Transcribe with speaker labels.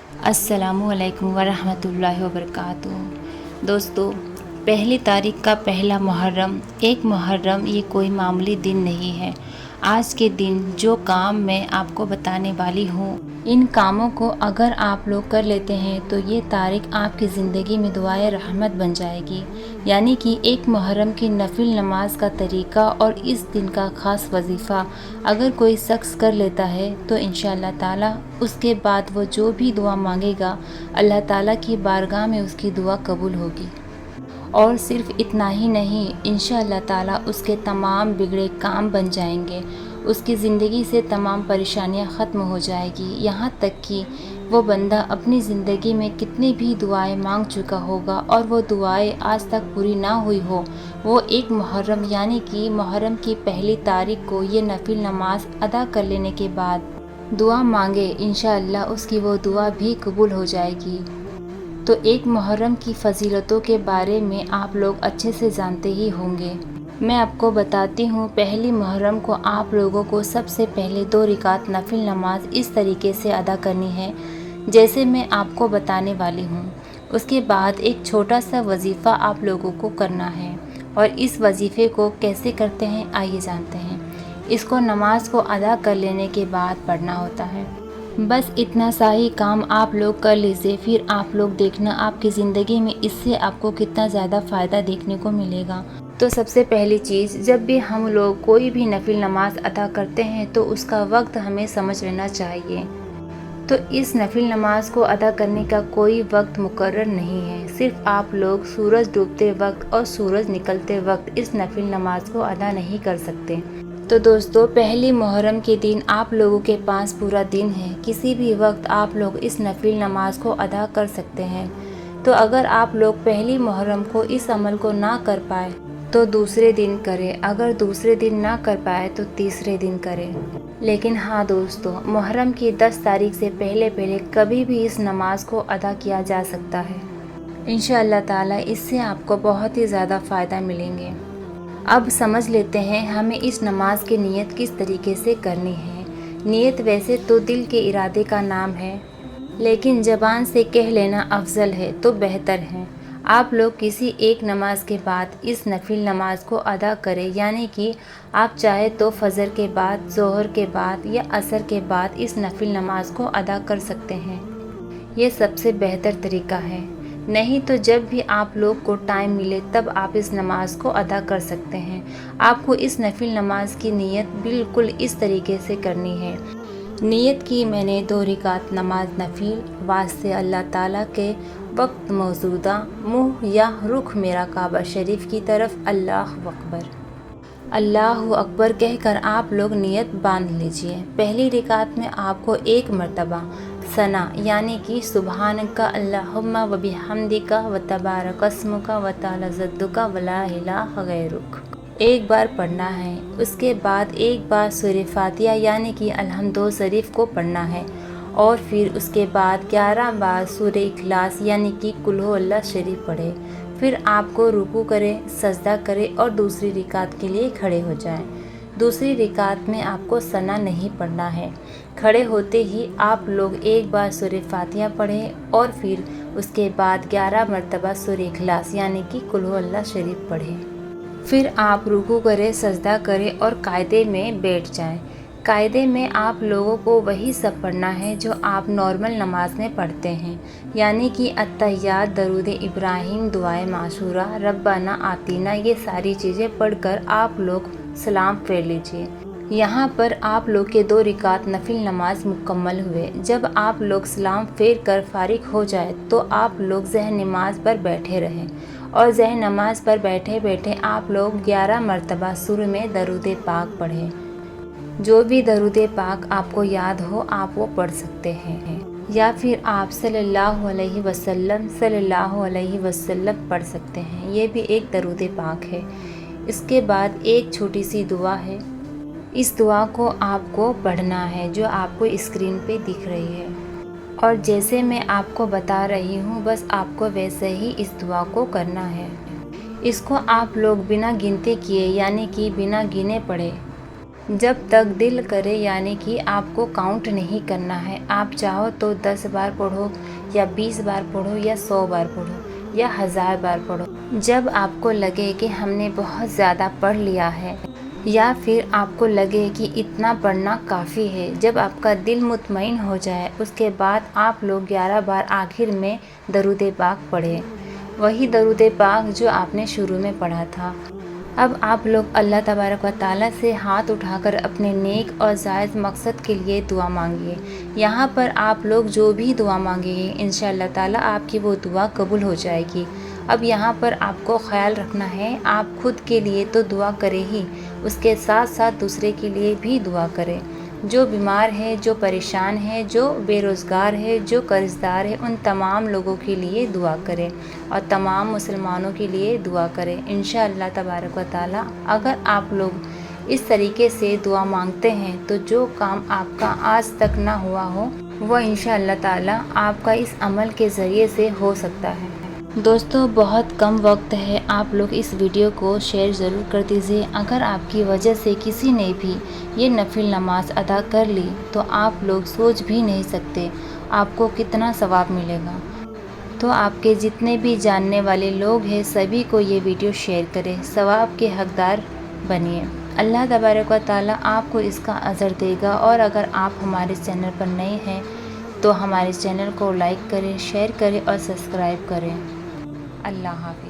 Speaker 1: السلام علیکم ورحمۃ اللہ وبرکاتہ۔ دوستو، پہلی تاریخ کا پہلا محرم، ایک محرم یہ کوئی معمولی دن نہیں ہے۔ آج کے دن جو کام میں آپ کو بتانے والی ہوں، ان کاموں کو اگر آپ لوگ کر لیتے ہیں تو یہ تاریخ آپ کی زندگی میں دعائے رحمت بن جائے گی۔ یعنی کہ ایک محرم کی نفل نماز کا طریقہ اور اس دن کا خاص وظیفہ اگر کوئی شخص کر لیتا ہے تو انشاءاللہ تعالیٰ اس کے بعد وہ جو بھی دعا مانگے گا اللہ تعالیٰ کی بارگاہ میں اس کی دعا قبول ہوگی۔ اور صرف اتنا ہی نہیں، انشاءاللہ تعالیٰ اس کے تمام بگڑے کام بن جائیں گے، اس کی زندگی سے تمام پریشانیاں ختم ہو جائے گی، یہاں تک کہ وہ بندہ اپنی زندگی میں کتنی بھی دعائیں مانگ چکا ہوگا اور وہ دعائیں آج تک پوری نہ ہوئی ہو، وہ ایک محرم یعنی کہ محرم کی پہلی تاریخ کو یہ نفل نماز ادا کر لینے کے بعد دعا مانگے، انشاءاللہ اس کی وہ دعا بھی قبول ہو جائے گی۔ تو ایک محرم کی فضیلتوں کے بارے میں آپ لوگ اچھے سے جانتے ہی ہوں گے۔ میں آپ کو بتاتی ہوں، پہلی محرم کو آپ لوگوں کو سب سے پہلے 2 رکعت نفل نماز اس طریقے سے ادا کرنی ہے جیسے میں آپ کو بتانے والی ہوں۔ اس کے بعد ایک چھوٹا سا وظیفہ آپ لوگوں کو کرنا ہے، اور اس وظیفے کو کیسے کرتے ہیں آئیے جانتے ہیں۔ اس کو نماز کو ادا کر لینے کے بعد پڑھنا ہوتا ہے۔ بس اتنا سا ہی کام آپ لوگ کر لیجیے، پھر آپ لوگ دیکھنا آپ کی زندگی میں اس سے آپ کو کتنا زیادہ فائدہ دیکھنے کو ملے گا۔ تو سب سے پہلی چیز، جب بھی ہم لوگ کوئی بھی نفل نماز ادا کرتے ہیں تو اس کا وقت ہمیں سمجھ لینا چاہیے۔ تو اس نفل نماز کو ادا کرنے کا کوئی وقت مقرر نہیں ہے، صرف آپ لوگ سورج ڈوبتے وقت اور سورج نکلتے وقت اس نفل نماز کو ادا نہیں کر سکتے۔ تو دوستو، پہلی محرم کے دن آپ لوگوں کے پاس پورا دن ہے، کسی بھی وقت آپ لوگ اس نفل نماز کو ادا کر سکتے ہیں۔ تو اگر آپ لوگ پہلی محرم کو اس عمل کو نہ کر پائے تو دوسرے دن کریں، اگر دوسرے دن نہ کر پائے تو تیسرے دن کریں۔ لیکن ہاں دوستو، محرم کی 10 تاریخ سے پہلے کبھی بھی اس نماز کو ادا کیا جا سکتا ہے۔ انشاءاللہ تعالیٰ اس سے آپ کو بہت ہی زیادہ فائدہ ملیں گے۔ اب سمجھ لیتے ہیں ہمیں اس نماز کی نیت کس طریقے سے کرنی ہے۔ نیت ویسے تو دل کے ارادے کا نام ہے، لیکن زبان سے کہہ لینا افضل ہے تو بہتر ہے۔ آپ لوگ کسی ایک نماز کے بعد اس نفل نماز کو ادا کریں، یعنی کہ آپ چاہے تو فجر کے بعد، ظہر کے بعد یا عصر کے بعد اس نفل نماز کو ادا کر سکتے ہیں۔ یہ سب سے بہتر طریقہ ہے، نہیں تو جب بھی آپ لوگ کو ٹائم ملے تب آپ اس نماز کو ادا کر سکتے ہیں۔ آپ کو اس نفل نماز کی نیت بالکل اس طریقے سے کرنی ہے۔ نیت کی میں نے 2 رکعت نماز نفل، واسطے اللہ تعالیٰ کے، وقت موجودہ، منہ یا رخ میرا کعبہ شریف کی طرف، اللہ اکبر اللہ اکبر کہہ کر آپ لوگ نیت باندھ لیجئے۔ پہلی رکعت میں آپ کو 1 مرتبہ ثنا یعنی کہ سبحانک اللہم و بحمدک و تبارک اسمک و تعالی جدک و لا الہ غیرک ایک بار پڑھنا ہے۔ اس کے بعد ایک بار سورہ فاتحہ یعنی کہ الحمد شریف کو پڑھنا ہے، اور پھر اس کے بعد 11 بار سورہ اخلاص یعنی کہ قل ھو اللہ شریف پڑھے۔ پھر آپ کو رکوع کریں، سجدہ کریں اور دوسری رکعت کے لیے کھڑے ہو جائیں۔ دوسری رکعت میں آپ کو ثنا نہیں پڑھنا ہے، کھڑے ہوتے ہی آپ لوگ 1 بار سورہ فاتحہ پڑھیں اور پھر اس کے بعد 11 مرتبہ سورہ اخلاص یعنی کہ قل ھو اللہ شریف پڑھیں۔ پھر آپ رکوع کریں، سجدہ کریں اور قاعدے میں بیٹھ جائیں۔ قاعدے میں آپ لوگوں کو وہی سب پڑھنا ہے جو آپ نارمل نماز میں پڑھتے ہیں، یعنی کہ التحیات، درود ابراہیم، دعائے معصورہ، ربنا آتینا، یہ ساری چیزیں پڑھ کر آپ لوگ سلام پھیر لیجئے۔ یہاں پر آپ لوگ کے 2 رکعت نفل نماز مکمل ہوئے۔ جب آپ لوگ سلام پھیر کر فارغ ہو جائے تو آپ لوگ ذہن نماز پر بیٹھے رہیں، اور ذہن نماز پر بیٹھے بیٹھے آپ لوگ 11 مرتبہ شروع میں درود پاک پڑھیں۔ جو بھی درود پاک آپ کو یاد ہو آپ وہ پڑھ سکتے ہیں، یا پھر آپ صلی اللہ علیہ وسلم پڑھ سکتے ہیں، یہ بھی ایک درود پاک ہے۔ اس کے بعد ایک چھوٹی سی دعا ہے، اس دعا کو آپ کو پڑھنا ہے جو آپ کو اسکرین پہ دکھ رہی ہے، اور جیسے میں آپ کو بتا رہی ہوں بس آپ کو ویسے ہی اس دعا کو کرنا ہے۔ اس کو آپ لوگ بنا گنتے کیے یعنی کہ بنا گنے پڑھے جب تک دل کرے، یعنی کہ آپ کو کاؤنٹ نہیں کرنا ہے۔ آپ چاہو تو 10 بار پڑھو یا 20 بار پڑھو یا 100 بار پڑھو یا 1000 بار پڑھو۔ جب آپ کو لگے کہ ہم نے بہت زیادہ پڑھ لیا ہے یا پھر آپ کو لگے کہ اتنا پڑھنا کافی ہے، جب آپ کا دل مطمئن ہو جائے، اس کے بعد آپ لوگ 11 بار آخر میں درود پاک پڑھیں، وہی درود پاک جو آپ نے شروع میں پڑھا تھا۔ اب آپ لوگ اللہ تبارک و تعالیٰ سے ہاتھ اٹھا کر اپنے نیک اور جائز مقصد کے لیے دعا مانگیے۔ یہاں پر آپ لوگ جو بھی دعا مانگیں گے انشاءاللہ تعالیٰ آپ کی وہ دعا قبول ہو جائے گی۔ اب یہاں پر آپ کو خیال رکھنا ہے، آپ خود کے لیے تو دعا کریں ہی، اس کے ساتھ ساتھ دوسرے کے لیے بھی دعا کریں۔ جو بیمار ہے، جو پریشان ہے، جو بے روزگار ہے، جو قرض دار ہے، ان تمام لوگوں کے لیے دعا کریں اور تمام مسلمانوں کے لیے دعا کریں۔ انشاءاللہ تبارک و تعالیٰ اگر آپ لوگ اس طریقے سے دعا مانگتے ہیں تو جو کام آپ کا آج تک نہ ہوا ہو وہ انشاءاللہ تعالیٰ آپ کا اس عمل کے ذریعے سے ہو سکتا ہے۔ دوستو بہت کم وقت ہے، آپ لوگ اس ویڈیو کو شیئر ضرور کر دیجیے۔ اگر آپ کی وجہ سے کسی نے بھی یہ نفل نماز ادا کر لی تو آپ لوگ سوچ بھی نہیں سکتے آپ کو کتنا ثواب ملے گا۔ تو آپ کے جتنے بھی جاننے والے لوگ ہیں سبھی کو یہ ویڈیو شیئر کریں، ثواب کے حقدار بنیے۔ اللہ تبارک و تعالیٰ آپ کو اس کا اجر دے گا۔ اور اگر آپ ہمارے چینل پر نئے ہیں تو ہمارے چینل کو لائک کریں، شیئر کریں اور سبسکرائب کریں۔ اللہ حافظ۔